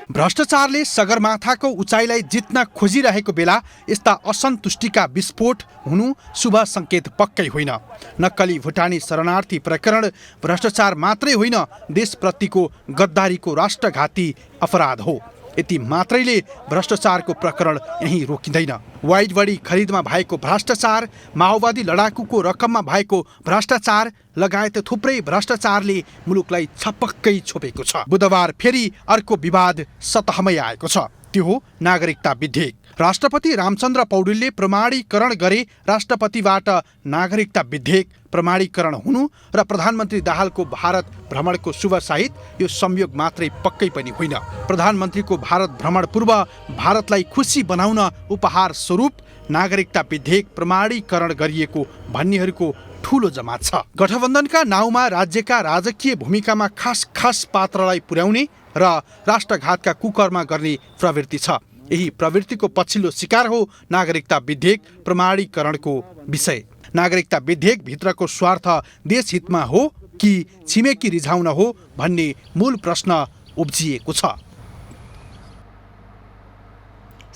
भ्रष्टाचारले सगरमाथाको उचाइलाई जित्न खोजिरहेको बेला यस्ता असन्तुष्टिका विस्फोट हुनु शुभ संकेत पक्कै होइन। नक्कली भुटानी शरणार्थी प्रकरण भ्रष्टाचार मात्रै होइन, देशप्रतिको गद्दारीको राष्ट्रघाती अपराध हो। यति मात्रैले भ्रष्टाचारको प्रकरण यही रोकिँदैन। वाइड बडी खरिदमा भएको भ्रष्टाचार, माओवादी लडाकुको रकममा भएको भ्रष्टाचार लगायत थुप्रै भ्रष्टाचारले मुलुकलाई छपक्कै छोपेको छ। बुधबार फेरि अर्को विवाद सतहमै आएको छ, त्यो हो नागरिकता विधेयक। राष्ट्रपति रामचन्द्र पौडेलले प्रमाणीकरण गरे राष्ट्रपतिबाट नागरिकता विधेयक प्रमाणीकरण हुनु र प्रधानमन्त्री दाहालको भारत भ्रमणको शुभ साहित यो संयोग मात्रै पक्कै पनि होइन। प्रधानमन्त्रीको भारत भ्रमण पूर्व भारतलाई खुसी बनाउन उपहार स्वरूप नागरिकता विधेयक प्रमाणीकरण गरिएको भन्नेहरूको ठूलो जमात छ। गठबन्धनका नाउँमा राज्यका राजकीय भूमिकामा खास पात्रलाई पुर्याउने र राष्ट्रघातका कुकर्म गर्ने प्रवृत्ति छ। यही प्रवृत्तिको पछिल्लो शिकार हो नागरिकता विधेयक प्रमाणीकरणको विषय। नागरिकता विधेयक भित्रको स्वार्थ देश हितमा हो कि छिमेकी रिझाउन हो भन्ने मूल प्रश्न उब्जिएको छ।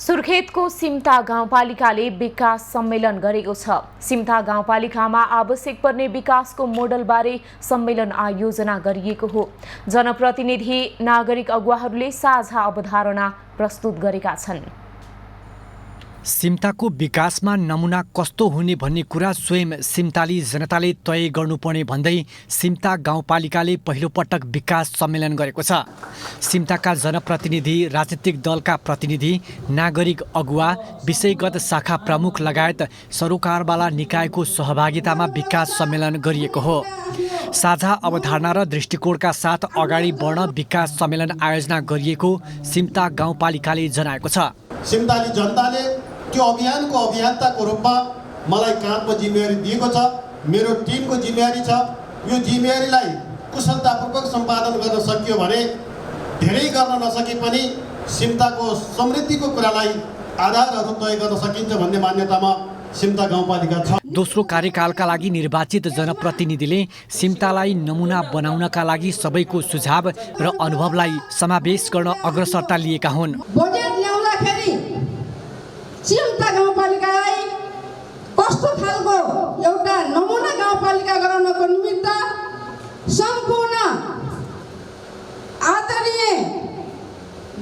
सुर्खेतको सिम्ता गाउँपालिकाले विकास सम्मेलन गरेको छ। सिम्ता गाउँपालिकामा आवश्यक पर्ने विकासको मोडलबारे सम्मेलन आयोजना गरिएको हो। जनप्रतिनिधि नागरिक अगुवाहरूले साझा अवधारणा प्रस्तुत गरेका छन्। सिम्ताको विकासमा नमुना कस्तो हुने भन्ने कुरा स्वयं सिम्ताली जनताले तय गर्नुपर्ने भन्दै सिम्ता गाउँपालिकाले पहिलोपटक विकास सम्मेलन गरेको छ। सिम्ताका जनप्रतिनिधि, राजनीतिक दलका प्रतिनिधि, नागरिक अगुवा, विषयगत शाखा प्रमुख लगायत सरोकारवाला निकायको सहभागितामा विकास सम्मेलन गरिएको हो। साझा अवधारणा र दृष्टिकोणका साथ अगाडि बढ्न विकास सम्मेलन आयोजना गरिएको सिम्ता गाउँपालिकाले जनाएको छ। सिम्ताली जनताले त्यो अभियानको अभियन्ताको रूपमा मलाई काँधमा जिम्मेवारी दिएको छ। मेरो टिमको जिम्मेवारी छ। यो जिम्मेवारीलाई कुशलतापूर्वक सम्पादन गर्न सकियो भने धेरै गर्न नसके पनि सिम्ताको समृद्धिको कुरालाई आधारहरू तय गर्न सकिन्छ भन्ने मान्यतामा सिम्ता गाउँपालिका छ। दोस्रो कार्यकालका लागि निर्वाचित जनप्रतिनिधिले सिम्तालाई नमुना बनाउनका लागि सबैको सुझाव र अनुभवलाई समावेश गर्न अग्रसरता लिएका हुन्। बजेट ल्याउँदाखेरि सिम्ता गाउँपालिकालाई कस्तो खालको एउटा नमुना गाउँपालिका गराउनको निमित्त सम्पूर्ण आदरणीय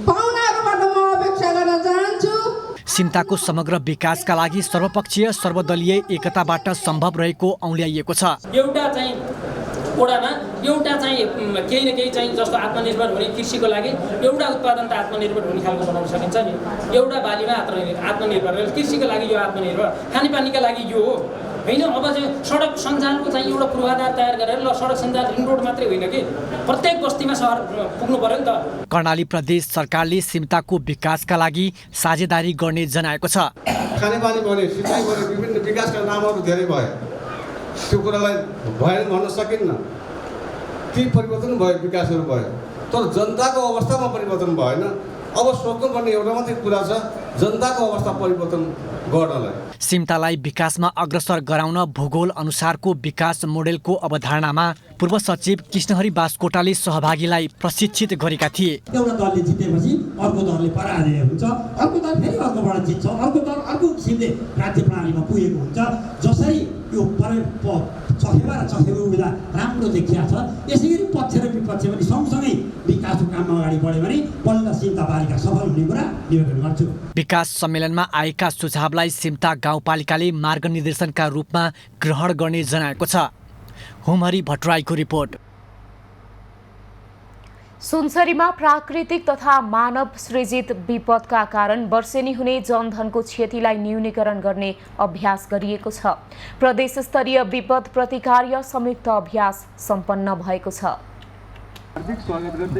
पाहुनाहरूबाट म अपेक्षा गर्न चाहन्छु। सिम्ताको समग्र विकासका लागि सर्वपक्षीय सर्वदलीय एकताबाट सम्भव रहेको औँल्याइएको छ। एउटा चाहिँ ओडामा एउटा चाहिँ केही न केही चाहिँ जस्तो आत्मनिर्भर हुने कृषिको लागि एउटा उत्पादन त आत्मनिर्भर हुने खालको बनाउन सकिन्छ नि। एउटा बालीमा आत्मनिर्भर कृषिको लागि यो आत्मनिर्भर, खानेपानीका लागि यो हो होइन। अब चाहिँ सडक सञ्जालको चाहिँ एउटा पूर्वाधार तयार गरेर ल सडक सञ्जाल रिङ रोड मात्रै होइन कि प्रत्येक बस्तीमा सहर पुग्नु पर्यो नि त। कर्णाली प्रदेश सरकारले सिम्ताको विकासका लागि साझेदारी गर्ने जनाएको छ। खानेपानी बन्यो, सिँचाइ बन्यो, विभिन्न विकासका नामहरू धेरै भयो। त्यो कुरालाई भएन भन्न सकिन्न। ती परिवर्तन भयो, विकासहरू भयो, तर जनताको अवस्थामा परिवर्तन भएन। अब सोच्नुपर्ने एउटा मात्रै कुरा छ, जनताको अवस्था परिवर्तन गर्नलाई। सिम्तालाई विकासमा अग्रसर गराउन भूगोल अनुसारको विकास मोडेलको अवधारणामा पूर्व सचिव कृष्णहरि बास्कोटाले सहभागीलाई प्रशिक्षित गरेका थिए। एउटा दलले जितेपछि अर्को दलले पराजय हुन्छ, अर्को दल फेरि अर्कोबाट जित्छ, अर्को दल अर्को किसिमले राज्य प्रणालीमा पुगेको हुन्छ। जसरी यो चखेवा र चखेको हुँदा राम्रो देखिया छ, यसै गरी पक्ष र विपक्ष पनि सँगसँगै विकासको काममा अगाडि बढ्यो भने बल्ल सिम्ता पालिका सफल हुने कुरा निवेदन गर्छु। विकास सम्मेलनमा आएका सुझावलाई सिम्ता गाउँपालिकाले मार्गनिर्देशनका रूपमा ग्रहण गर्ने जनाएको छ। होमहरि भट्टराईको रिपोर्ट। सुनसरीमा प्राकृतिक तथा मानव सृजित विपदका कारण वर्षेनी हुने जनधनको क्षतिलाई न्यूनीकरण गर्ने अभ्यास गरिएको छ। प्रदेश स्तरीय विपद प्रतिकार संयुक्त अभ्यास सम्पन्न भएको छ।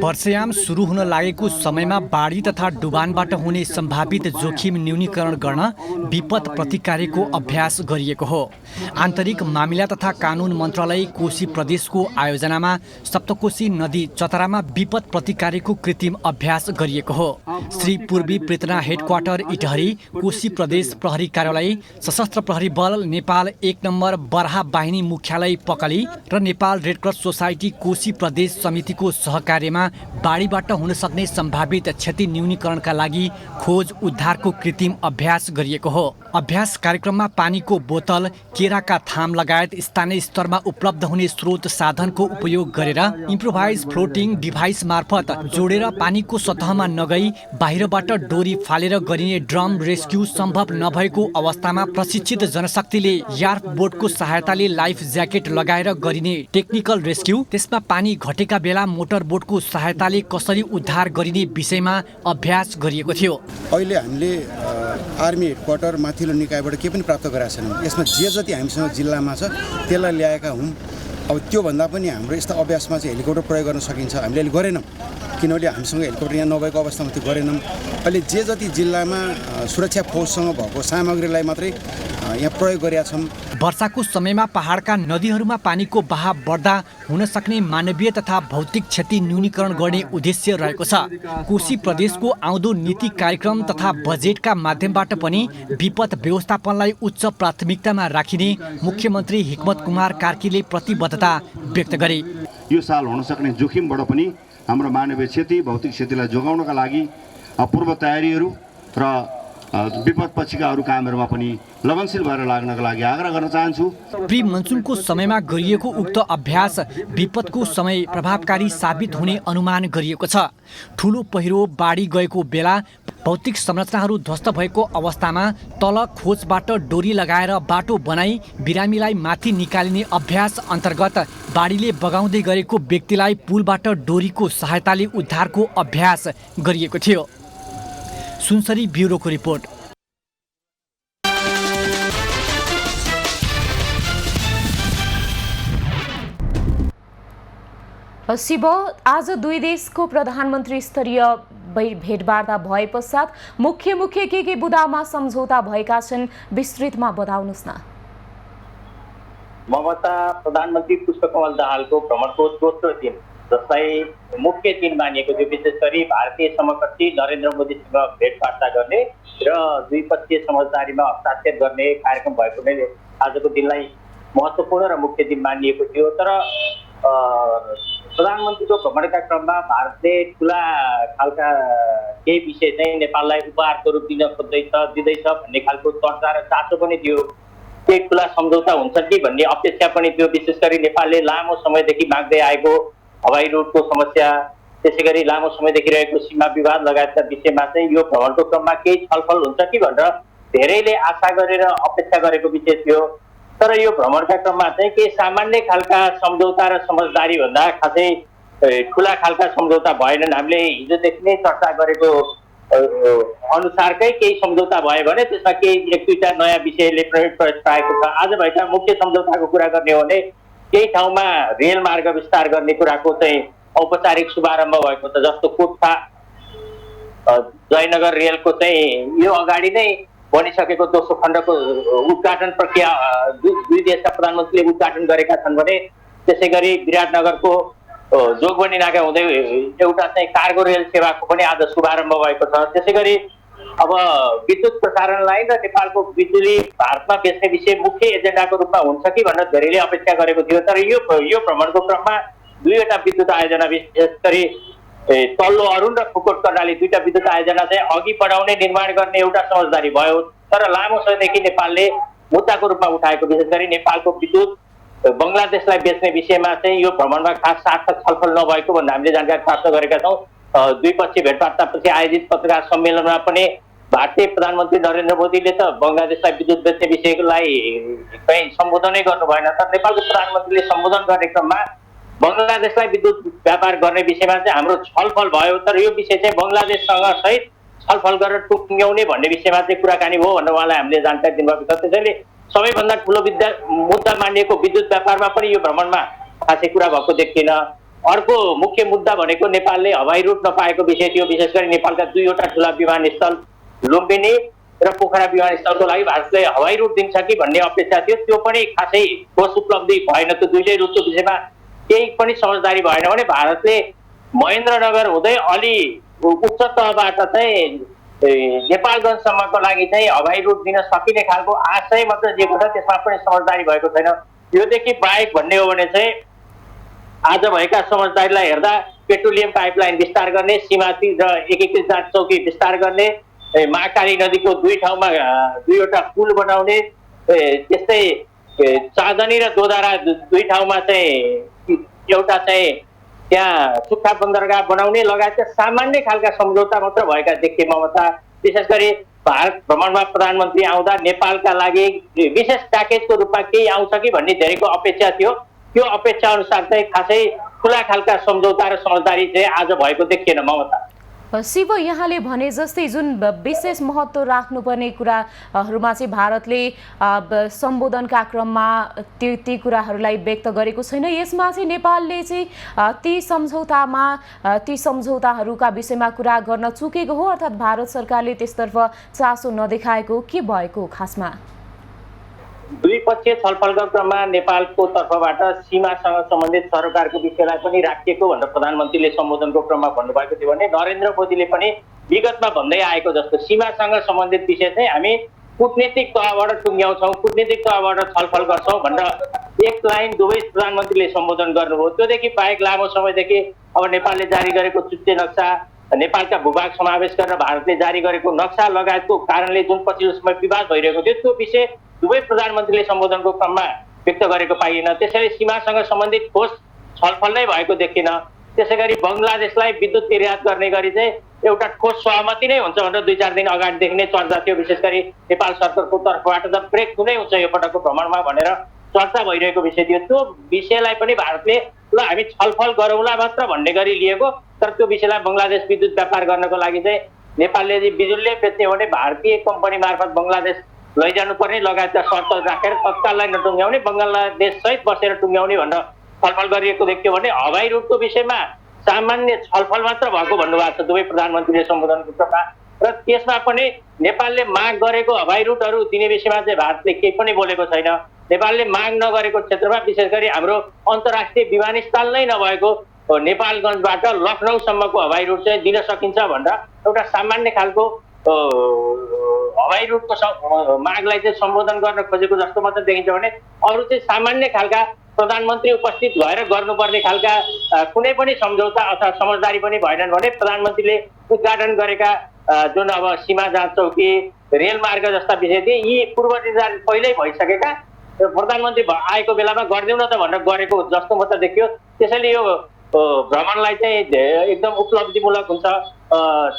वर्षयाम सुरु हुन लागेको समयमा बाढी तथा डुबानबाट हुने सम्भावित जोखिम न्यूनीकरण गर्न विपद प्रतिकारको अभ्यास गरिएको हो। आन्तरिक मामिला तथा कानुन मन्त्रालय कोशी प्रदेशको आयोजनामा सप्तकोशी नदी चतरामा विपद प्रतिकारको कृत्रिम अभ्यास गरिएको हो। श्री पूर्वी पृतना हेडक्वार्टर इटहरी, कोशी प्रदेश प्रहरी कार्यालय, सशस्त्र प्रहरी बल नेपाल 1 नम्बर बराहा बाहिनी मुख्यालय पकली र नेपाल रेडक्रस सोसाइटी कोशी प्रदेश समितिको सहकार्यमा बाढीबाट हुन सक्ने सम्भावित क्षति न्यूनीकरणका लागि खोज उद्धारको कृत्रिम अभ्यास गरिएको हो। अभ्यास कार्यक्रममा पानीको बोतल, केराका थाम लगायत स्थानीय स्तरमा उपलब्ध हुने स्रोत साधनको उपयोग गरेर इम्प्रोभाइज फ्लोटिङ डिभाइस मार्फत जोडेर पानीको सतहमा नगई बाहिरबाट डोरी फालेर गरिने ड्रम रेस्क्यू सम्भव नभएको अवस्थामा प्रशिक्षित जनशक्तिले यार्फ बोटको सहायताले लाइफ ज्याकेट लगाएर गरिने टेक्निकल रेस्क्यू, त्यसमा पानी घटेका बेला मोटर बोटको सहायताले कसरी उद्धार गरिने विषयमा अभ्यास गरिएको थियो। अहिले हामीले आर्मी हेडक्वार्टर माथिल्लो निकायबाट केही पनि प्राप्त गरेका छैनौँ। यसमा जे जति हामीसँग जिल्लामा छ त्यसलाई ल्याएका हौँ। अब त्योभन्दा पनि हाम्रो यस्ता अभ्यासमा चाहिँ हेलिकप्टर प्रयोग गर्न सकिन्छ। हामीले अहिले गरेनौँ किनभने हामीसँग हेलिकप्टर यहाँ नभएको अवस्थामा त्यो गरेनौँ। अहिले जे जति जिल्लामा सुरक्षा फौजसँग भएको सामग्रीलाई मात्रै यहाँ प्रयोग गरेका छौँ। वर्षाको समयमा पहाडका नदीहरूमा पानीको बहाव बढ्दा हुन सक्ने मानवीय तथा भौतिक क्षति न्यूनीकरण गर्ने उद्देश्य रहेको छ। कोशी प्रदेशको आउँदो नीति कार्यक्रम तथा बजेटका माध्यमबाट पनि विपद व्यवस्थापनलाई उच्च प्राथमिकतामा राखिने मुख्यमन्त्री हिक्मत कुमार कार्कीले प्रतिबद्धता व्यक्त गरे। यो साल हुन सक्ने जोखिमबाट पनि हाम्रो मानवीय क्षति भौतिक क्षतिलाई जोगाउनका लागि पूर्व तयारीहरू र विपद पछिका अरू कामहरूमा पनि लगनशील भएर लाग्नका लागि आग्रह गर्न चाहन्छु। प्री मनसुनको समयमा गरिएको उक्त अभ्यास विपदको समय प्रभावकारी साबित हुने अनुमान गरिएको छ। ठुलो पहिरो बाढी गएको बेला भौतिक संरचनाहरू ध्वस्त भएको अवस्थामा तल खोजबाट डोरी लगाएर बाटो बनाई बिरामीलाई माथि निकालिने अभ्यास अन्तर्गत बाढीले बगाउँदै गरेको व्यक्तिलाई पुलबाट डोरीको सहायताले उद्धारको अभ्यास गरिएको थियो। सुनसरी ब्युरोको रिपोर्ट। शिव, आज दुई देशको प्रधानमन्त्री स्तरीय भेटवार्ता भए पश्चात मुख्य के बुदामा सम्झौता भएका छन्, विस्तृतमा बताउनुहोस् न। ममता प्रधानमन्त्री पुष्पकमल दाहालको भ्रमणको दोस्रो दिन, जसलाई मुख्य दिन मानिएको थियो, विशेष गरी भारतीय समकक्षी नरेन्द्र मोदीसँग भेटवार्ता गर्ने र द्विपक्षीय समझदारीमा हस्ताक्षर गर्ने कार्यक्रम भएकोले आजको दिनलाई महत्त्वपूर्ण र मुख्य दिन मानिएको थियो। तर प्रधानमन्त्रीको भ्रमणका क्रममा भारतले ठुला खालका केही विषय चाहिँ नेपाललाई उपहारको रूप दिन दिँदैछ भन्ने खालको चर्चा र चासो पनि थियो। केही ठुला सम्झौता हुन्छन् कि भन्ने अपेक्षा पनि थियो। विशेष गरी नेपालले लामो समयदेखि माग्दै आएको हवाई रोडको समस्या, त्यसै गरी लामो समयदेखि रहेको सीमा विवाद लगायतका विषयमा चाहिँ यो भ्रमणको क्रममा केही छलफल हुन्छ कि भनेर धेरैले आशा गरेर अपेक्षा गरेको विषय थियो। तर यो भ्रमणका क्रममा चाहिँ केही सामान्य खालका सम्झौता र समझदारी भन्दा खासै ठुला खालका सम्झौता भएनन्। हामीले हिजोदेखि नै चर्चा गरेको अनुसारकै केही सम्झौता भयो भने त्यसमा केही एक दुईवटा नयाँ विषयले पनि प्रवेश पाएको छ। आज भएका मुख्य सम्झौताको कुरा गर्ने हो भने केही ठाउँमा रेल मार्ग विस्तार गर्ने कुराको चाहिँ औपचारिक शुभारम्भ भएको छ। जस्तो कोटफा जयनगर रेलको चाहिँ यो अगाडि नै बनिसकेको दोस्रो खण्डको उद्घाटन प्रक्रिया दुई देशका प्रधानमन्त्रीले उद्घाटन गरेका छन् भने त्यसै गरी विराटनगरको जोगबनी नाका हुँदै एउटा चाहिँ कार्गो रेल सेवाको पनि आज शुभारम्भ भएको छ। त्यसै गरी अब विद्युत प्रसारण लाइन र नेपालको बिजुली भारतमा बेच्ने विषय मुख्य एजेन्डाको रूपमा हुन्छ कि भनेर धेरैले अपेक्षा गरेको थियो। तर यो भ्रमणको क्रममा दुईवटा विद्युत आयोजना, विशेष गरी तल्लो अरुण र फुकोट कर्णाली दुईटा विद्युत आयोजना चाहिँ अघि बढाउने निर्माण गर्ने एउटा समझदारी भयो। तर लामो समयदेखि नेपालले मुद्दाको रूपमा उठाएको विशेष गरी नेपालको विद्युत बङ्गलादेशलाई बेच्ने विषयमा चाहिँ यो भ्रमणमा खास सार्थक छलफल नभएको भन्ने हामीले जानकारी प्राप्त गरेका छौँ। द्विपक्षीय भेटवार्तापछि आयोजित पत्रकार सम्मेलनमा पनि भारतीय प्रधानमन्त्री नरेन्द्र मोदीले त बङ्गलादेशलाई विद्युत बेच्ने विषयलाई कहीँ सम्बोधनै गर्नु भएन। तर नेपालको प्रधानमन्त्रीले सम्बोधन गर्ने क्रममा बङ्गलादेशलाई विद्युत व्यापार गर्ने विषयमा चाहिँ हाम्रो छलफल भयो। तर यो विषय चाहिँ बङ्गलादेशसँग सहित छलफल गरेर टुङ्ग्याउने भन्ने विषयमा चाहिँ कुराकानी भयो भनेर उहाँलाई हामीले जानकारी दिनुभएको छ। त्यसैले सबैभन्दा ठुलो मुद्दा मानिएको विद्युत व्यापारमा पनि यो भ्रमणमा खासै कुरा भएको देखिएन। अर्को मुख्य मुद्दा भनेको नेपालले हवाई रुट नपाएको विषय थियो। विशेष गरी नेपालका दुईवटा ठुला विमानस्थल लुम्बिनी र पोखरा विमानस्थलको लागि भारतले हवाई रुट दिन्छ कि भन्ने अपेक्षा थियो। त्यो पनि खासै ठोस उपलब्धि भएन। त्यो दुईटै रुटको विषयमा केही पनि समझदारी भएन भने भारतले महेन्द्रनगर हुँदै अलि उच्च तहबाट चाहिँ नेपालगञ्जसम्मको लागि चाहिँ हवाई रुट दिन सकिने खालको आशय मात्र दिएको छ। त्यसमा पनि समझदारी भएको छैन। योदेखि बाहेक भन्ने हो भने चाहिँ आज भएका समझदारीलाई हेर्दा पेट्रोलियम पाइपलाइन विस्तार गर्ने, सीमाती र एकीकृत जाँच चौकी विस्तार गर्ने, महाकाली नदीको दुई ठाउँमा दुईवटा पुल बनाउने, त्यस्तै चाँदनी र दोधारा दुई ठाउँमा चाहिँ एउटा चाहिँ त्यहाँ सुक्खा बन्दरगाह बनाउने लगायतका सामान्य खालका सम्झौता मात्र भएका देखे ममता। विशेष गरी भारत भ्रमणमा प्रधानमन्त्री आउँदा नेपालका लागि विशेष प्याकेजको रूपमा केही आउँछ कि भन्ने धेरैको अपेक्षा थियो। त्यो अपेक्षा अनुसार चाहिँ खासै ठुला खालका सम्झौता र समझदारी चाहिँ आज भएको देखिएन ममता। शिव, यहाँले भने जस्तै जुन विशेष महत्त्व राख्नुपर्ने कुराहरूमा चाहिँ भारतले सम्बोधनका क्रममा ती कुराहरूलाई व्यक्त गरेको छैन। यसमा चाहिँ नेपालले चाहिँ ती सम्झौताहरूका विषयमा कुरा गर्न चुकेको हो, अर्थात् भारत सरकारले त्यसतर्फ चासो नदेखाएको के भएको खासमा? द्विपक्षीय छलफलको क्रममा नेपालको तर्फबाट सीमासँग सम्बन्धित सरकारको विषयलाई पनि राखिएको भनेर प्रधानमन्त्रीले सम्बोधनको क्रममा भन्नुभएको थियो भने नरेन्द्र मोदीले पनि विगतमा भन्दै आएको जस्तो सीमासँग सम्बन्धित विषय चाहिँ हामी कूटनीतिक तहबाट टुङ्ग्याउँछौँ, कूटनीतिक तहबाट छलफल गर्छौँ भनेर एक लाइन दुवै प्रधानमन्त्रीले सम्बोधन गर्नुभयो। त्योदेखि बाहेक लामो समयदेखि अब नेपालले जारी गरेको चुच्चे नक्सा, नेपालका भूभाग समावेश गरेर भारतले जारी गरेको नक्सा लगायतको कारणले जुन पछिल्लो समय विवाद भइरहेको थियो त्यो विषय दुवै प्रधानमन्त्रीले सम्बोधनको क्रममा व्यक्त गरेको पाइएन। त्यसैले सीमासँग सम्बन्धित ठोस छलफल नै भएको देखिन। त्यसै गरी बङ्गलादेशलाई विद्युत निर्यात गर्ने गरी चाहिँ एउटा ठोस सहमति नै हुन्छ भनेर 2-4 दिन अगाडिदेखि नै चर्चा थियो। विशेष गरी नेपाल सरकारको तर्फबाट त ब्रेक थ्रु नै हुन्छ यो पटकको भ्रमणमा भनेर चर्चा भइरहेको विषय थियो। त्यो विषयलाई पनि भारतले ल हामी छलफल गरौँला मात्र भन्ने गरी लिएको, तर त्यो विषयलाई बङ्गलादेश विद्युत व्यापार गर्नको लागि चाहिँ नेपालले यदि बिजुलीले बेच्ने हो भने भारतीय कम्पनी मार्फत बङ्गलादेश लैजानु पर्ने लगायतका शर्त राखेर तत्काललाई नटुङ्ग्याउने, बङ्गलादेश सहित बसेर टुङ्ग्याउने भनेर छलफल गरिएको देखियो भने हवाई रुटको विषयमा सामान्य छलफल मात्र भएको भन्नुभएको छ दुवै प्रधानमन्त्रीले सम्बोधनको क्रममा। र त्यसमा पनि नेपालले माग गरेको हवाई रुटहरू दिने विषयमा चाहिँ भारतले केही पनि बोलेको छैन। नेपालले माग नगरेको क्षेत्रमा विशेष गरी हाम्रो अन्तर्राष्ट्रिय विमानस्थल नै नभएको नेपालगञ्जबाट लखनऊसम्मको हवाई रुट चाहिँ दिन सकिन्छ भनेर एउटा सामान्य खालको हवाई रुटको मागलाई चाहिँ सम्बोधन गर्न खोजेको जस्तो मात्र देखिन्छ भने अरू चाहिँ सामान्य खालका प्रधानमन्त्री उपस्थित भएर गर्नुपर्ने खालका कुनै पनि सम्झौता अथवा समझदारी पनि भएनन् भने प्रधानमन्त्रीले उद्घाटन गरेका जुन अब सीमा जाँच चौकी, रेलमार्ग जस्ता विषय थिए यी पूर्व निर्धारित पहिल्यै भइसकेका प्रधानमन्त्री आएको बेलामा गरिदेऊ न त भनेर गरेको जस्तो मात्र देखियो। त्यसैले यो भ्रमणलाई चाहिँ एकदम उपलब्धिमूलक हुन्छ,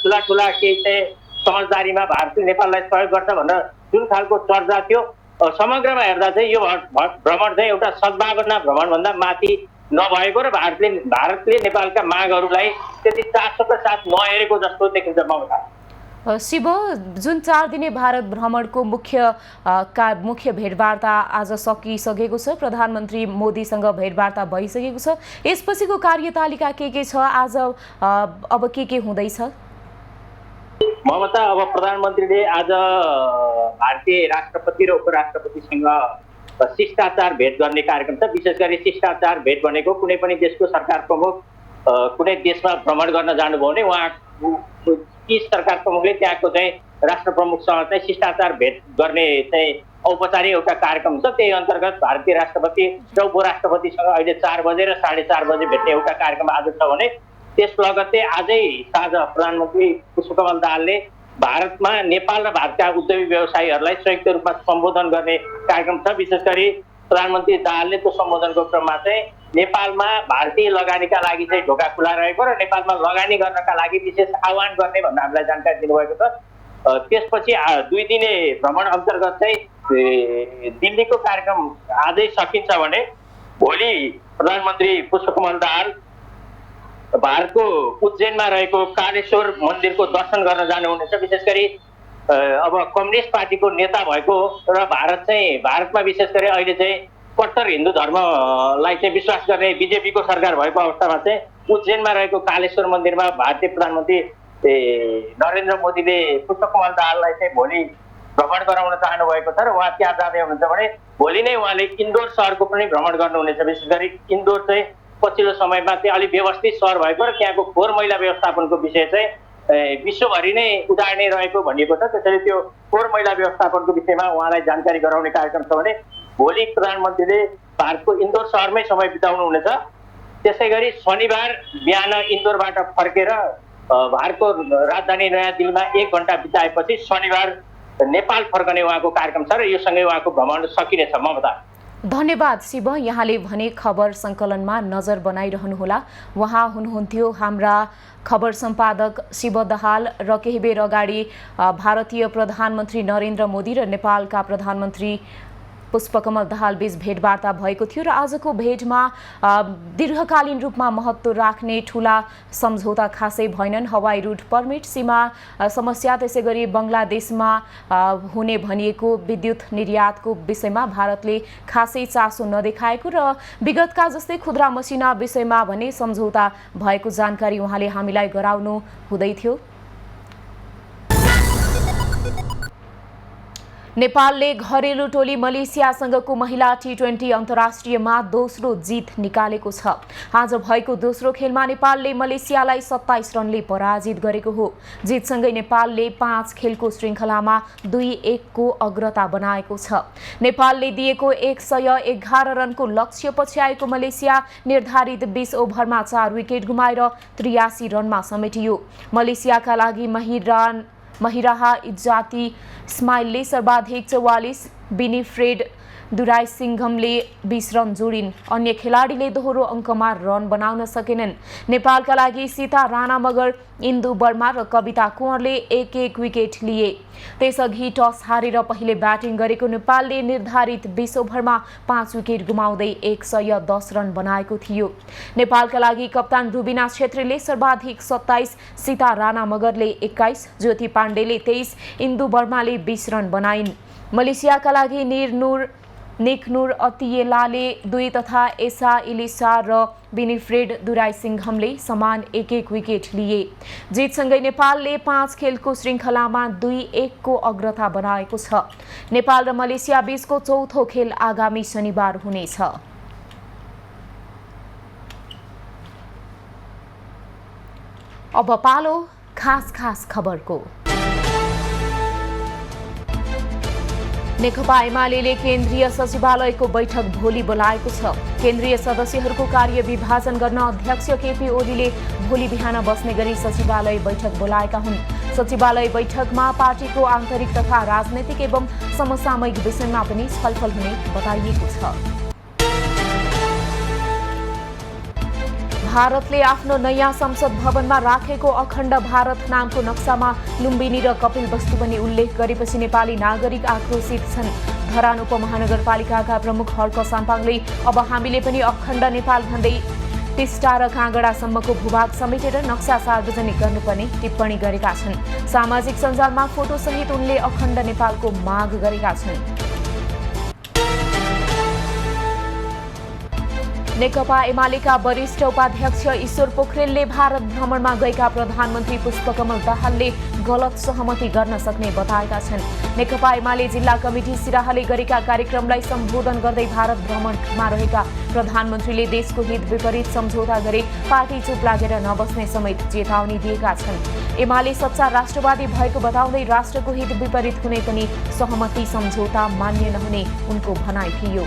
ठुला ठुला केही चाहिँ समझदारीमा भारतले नेपाललाई सहयोग गर्छ भनेर जुन खालको चर्चा थियो समग्रमा हेर्दा चाहिँ यो भ्रमण चाहिँ एउटा सद्भावना भ्रमणभन्दा माथि नभएको र भारतले नेपालका मागहरूलाई त्यति चासोका साथ नहेरेको जस्तो देखिन्छ ममता। शिव, जुन 4 दिने भारत भ्रमणको मुख्य भेटवार्ता आज सकिसकेको छ, प्रधानमन्त्री मोदीसँग भेटवार्ता भइसकेको छ, यसपछिको कार्यतालिका के छ, आज अब के हुँदैछ? ममता, अब प्रधानमन्त्रीले आज भारतीय राष्ट्रपति र उपराष्ट्रपतिसँग शिष्टाचार भेट गर्ने कार्यक्रम छ। विशेष गरी शिष्टाचार भेट भनेको कुनै पनि देशको सरकार प्रमुख कुनै देशमा भ्रमण गर्न जानुभयो भने उहाँ ती सरकार प्रमुखले त्यहाँको चाहिँ राष्ट्र प्रमुखसँग चाहिँ शिष्टाचार भेट गर्ने चाहिँ औपचारिक एउटा कार्यक्रम छ। त्यही अन्तर्गत भारतीय राष्ट्रपति र उपराष्ट्रपतिसँग अहिले 4 बजे र 4:30 बजे भेट्ने एउटा कार्यक्रम आज छ भने त्यस लगत्तै आजै साँझ प्रधानमन्त्री पुष्पकमल दाहालले भारतमा नेपाल र भारतका उद्योगी व्यवसायीहरूलाई संयुक्त रूपमा सम्बोधन गर्ने कार्यक्रम छ। विशेष गरी प्रधानमन्त्री दाहालले त्यो सम्बोधनको क्रममा चाहिँ नेपालमा भारतीय लगानीका लागि चाहिँ ढोका खुला रहेको र नेपालमा लगानी गर्नका लागि विशेष आह्वान गर्ने भनेर हामीलाई जानकारी दिनुभएको छ। त्यसपछि 2 दिने भ्रमण अन्तर्गत चाहिँ दिल्लीको कार्यक्रम आजै सकिन्छ भने भोलि प्रधानमन्त्री पुष्पकमल दाहाल भारतको उज्जैनमा रहेको कालेश्वर मन्दिरको दर्शन गर्न जानुहुनेछ। विशेष गरी अब कम्युनिस्ट पार्टीको नेता भएको र भारतमा विशेष गरी अहिले चाहिँ कट्टर हिन्दू धर्मलाई चाहिँ विश्वास गर्ने बिजेपीको सरकार भएको अवस्थामा चाहिँ उज्जैनमा रहेको कालेश्वर मन्दिरमा भारतीय प्रधानमन्त्री नरेन्द्र मोदीले पुष्पकमल दाहाललाई चाहिँ भोलि भ्रमण गराउन चाहनु भएको छ र उहाँ त्यहाँ जाँदै हुनुहुन्छ भने भोलि नै उहाँले इन्दोर सहरको पनि भ्रमण गर्नुहुनेछ। विशेष गरी इन्दोर चाहिँ पछिल्लो समयमा चाहिँ अलिक व्यवस्थित सहर भएको र त्यहाँको फोहोर मैला व्यवस्थापनको विषय चाहिँ विश्वभरि नै उदाहरणीय रहेको भनिएको छ। त्यसैले त्यो फोहोर मैला व्यवस्थापनको विषयमा उहाँलाई जानकारी गराउने कार्यक्रम छ भने भोलि प्रधानमन्त्रीले भारतको इन्दोर सहरमै समय बिताउनु हुनेछ। त्यसै गरी शनिबार बिहान इन्दोरबाट फर्केर भारतको राजधानी नयाँ दिल्लीमा 1 घण्टा बिताएपछि शनिबार नेपाल फर्कने उहाँको कार्यक्रम छ र यो सँगै उहाँको भ्रमण सकिनेछ। ममता, धन्यवाद शिव, यहाँले भने खबर सङ्कलनमा नजर बनाइरहनुहोला। उहाँ हुनुहुन्थ्यो हाम्रा खबर सम्पादक शिव दाहाल र केही बेर अगाडि भारतीय प्रधानमन्त्री नरेन्द्र मोदी र नेपालका प्रधानमन्त्री पुष्पकमल दाहाल बीच भेटवार्ता भएको थियो र आजको भेटमा दीर्घकालीन रूपमा महत्त्व राख्ने ठूला सम्झौता खासै भएनन्। हवाई रुट पर्मिट, सीमा समस्या, त्यसै गरी बङ्गलादेशमा हुने भनिएको विद्युत निर्यातको विषयमा भारतले खासै चासो नदेखाएको र विगतका जस्तै खुद्रा मसिना विषयमा भने सम्झौता भएको जानकारी उहाँले हामीलाई गराउनु हुँदै थियो। नेपालले घरेलु टोली मलेसियासँगको महिला T20 अन्तर्राष्ट्रियमा दोस्रो जित निकालेको छ। आज भएको दोस्रो खेलमा नेपालले मलेसियालाई 27 रनले पराजित गरेको हो। जितसँगै नेपालले 5 खेलको श्रृङ्खलामा 2-1 को अग्रता बनाएको छ। नेपालले दिएको 111 रनको लक्ष्य पछ्याएको मलेसिया निर्धारित 20 ओभरमा 4 विकेट गुमाएर 83 रनमा समेटियो। मलेसियाका लागि महिराहा इज्जाती स्माइलले सर्वाधिक 44, विनिफ्रेड दुराइसिंघमले 20 रन जोडिन्। अन्य खेलाडीले दोहोरो अङ्कमा रन बनाउन सकेनन्। नेपालका लागि सीता राणा मगर, इन्दु वर्मा र कविता कुँवरले 1-1 विकेट लिए। त्यसअघि टस हारेर पहिले ब्याटिङ गरेको नेपालले निर्धारित 20 ओभरमा 5 विकेट गुमाउँदै 110 रन बनाएको थियो। नेपालका लागि कप्तान रुबिना छेत्रीले सर्वाधिक 27, सीता राणा मगरले 21, ज्योति पाण्डेले 23, इन्दु वर्माले 20 रन बनाइन्। मलेसियाका लागि निकनुर अतियेलाले 2 तथा एसा इलिसा र विनिफ्रेड दुराइसिंघमले समान 1-1 विकेट लिए। जितसँगै नेपालले 5 खेलको श्रृङ्खलामा 2-1 को अग्रता बनाएको छ। नेपाल र मलेसिया बीचको चौथो खेल आगामी शनिबार हुनेछ। अब पालो खास खबरको। नेकपा एमाले केन्द्रीय सचिवालयको बैठक भोलि बोलाएको छ। केन्द्रीय सदस्यहरूको कार्य विभाजन गर्न अध्यक्ष केपी ओलीले भोलि बिहान बस्ने गरी सचिवालय बैठक बोलाएका हुन्। सचिवालय बैठकमा पार्टीको आन्तरिक तथा राजनैतिक एवं समसामयिक विषयमा पनि छलफल हुने बताइएको छ। भारतले आफ्नो नयाँ संसद भवनमा राखेको अखण्ड भारत नामको नक्सामा लुम्बिनी र कपिलवस्तु पनि उल्लेख गरेपछि नेपाली नागरिक आक्रोशित छन्। धरान उपमहानगरपालिकाका प्रमुख हर्क साम्पाङले अब हामीले पनि अखण्ड नेपाल भन्दै टिस्टा र काँगडासम्मको भूभाग समेटेर नक्सा सार्वजनिक गर्नुपर्ने टिप्पणी गरेका छन्। सामाजिक सञ्जालमा फोटोसहित उनले अखण्ड नेपालको माग गरेका छन्। नेकपा एमालेका वरिष्ठ उपाध्यक्ष ईश्वर पोखरेलले भारत भ्रमणमा गएका प्रधानमन्त्री पुष्पकमल दाहालले गलत सहमति गर्न सक्ने बताएका छन्। नेकपा एमाले जिल्ला कमिटी सिराहाले गरेका कार्यक्रमलाई सम्बोधन गर्दै भारत भ्रमणमा रहेका प्रधानमन्त्रीले देशको हित विपरीत सम्झौता गरे पार्टी चुप लागेर नबस्ने समेत चेतावनी दिएका छन्। एमाले सच्चा राष्ट्रवादी भएको बताउँदै राष्ट्रको हित विपरीत कुनै पनि सहमति सम्झौता मान्य नहुने उनको भनाइ थियो।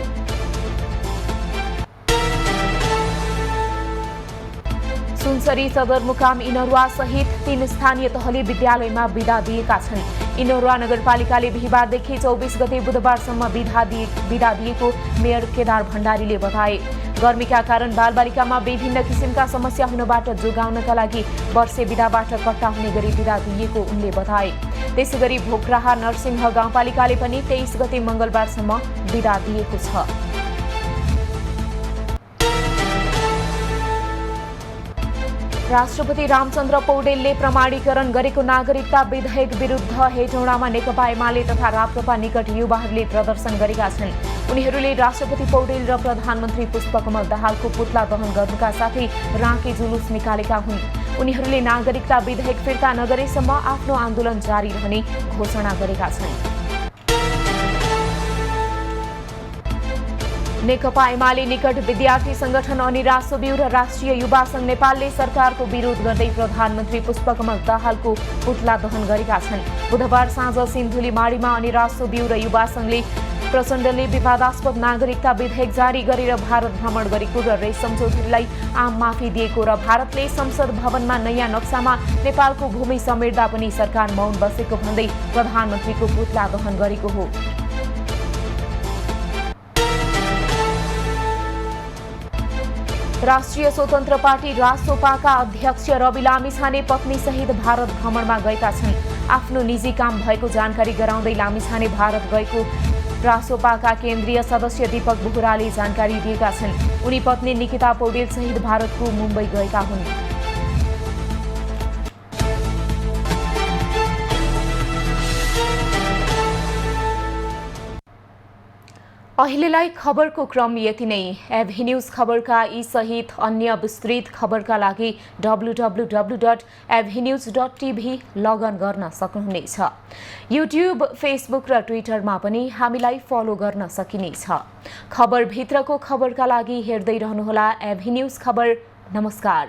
सुनसरी सदरमुकाम इनरुवा सहित 3 स्थानीय तहले विद्यालयमा बिदा दिएका छन्। इनरुवा नगरपालिकाले बिहीबारदेखि 24 गते बुधबारसम्म बिदा दिएको मेयर केदार भण्डारीले बताए। गर्मीका कारण बालबालिकामा विभिन्न किसिमका समस्या हुनबाट जोगाउनका लागि वर्षे बिदाबाट कट्टा हुने गरी बिदा दिएको उनले बताए। त्यसैगरी भोक्राहा नरसिंह गाउँपालिकाले पनि 23 गते मंगलबारसम्म बिदा दिएको छ। राष्ट्रपति रामचन्द्र पौडेलले प्रमाणीकरण गरेको नागरिकता विधेयक विरुद्ध हेटौडामा नेकपा एमाले तथा राप्रपा निकट युवाहरूले प्रदर्शन गरेका छन्। उनीहरूले राष्ट्रपति पौडेल र प्रधानमन्त्री पुष्पकमल दाहालको पुतला दहन गर्नुका साथै राँके जुलुस निकालेका हुन्। उनीहरूले नागरिकता विधेयक फिर्ता नगरेसम्म आफ्नो आन्दोलन जारी रहने घोषणा गरेका छन्। नेकपा एमाले निकट विद्यार्थी संगठन अनिरा सोबिउ र राष्ट्रिय युवा संघ नेपालले सरकारको विरोध गर्दै प्रधानमन्त्री पुष्पकमल दाहालको पुतला दहन गरेका छन्। बुधबार साँझ सिन्धुलीमाढीमा अनिरा सोबिउ र युवा संघले प्रचण्डले विवादास्पद नागरिकता विधेयक जारी गरेर भारत भ्रमण गरेको र रेशम चौधरीलाई आम माफी दिएको र भारतले संसद भवनमा नयाँ नक्सामा नेपालको भूमि समेट्दा पनि सरकार मौन बसेको भन्दै प्रधानमन्त्रीको पुतला दहन गरेको हो। राष्ट्रिय स्वतन्त्र पार्टी रासोपाका अध्यक्ष रवि लामिछाने पत्नीसहित भारत भ्रमणमा गएका छन्। आफ्नो निजी काम भएको जानकारी गराउँदै लामिछाने भारत गएको रासोपाका केन्द्रीय सदस्य दीपक बोहराले जानकारी दिएका छन्। उनी पत्नी निकिता पौडेल सहित भारतको मुम्बई गएका हुन्। अहिलेलाई खबरको क्रम यति नै। एभेन्यूज खबरका यी सहित अन्य विस्तृत खबरका लागि www.avenews.tv लगअन गर्न सक्नुहुनेछ। युट्युब, फेसबुक र ट्विटरमा पनि हामीलाई फलो गर्न सकिनेछ। खबरभित्रको खबरका लागि हेर्दै रहनुहोला एभेन्यूज खबर। नमस्कार।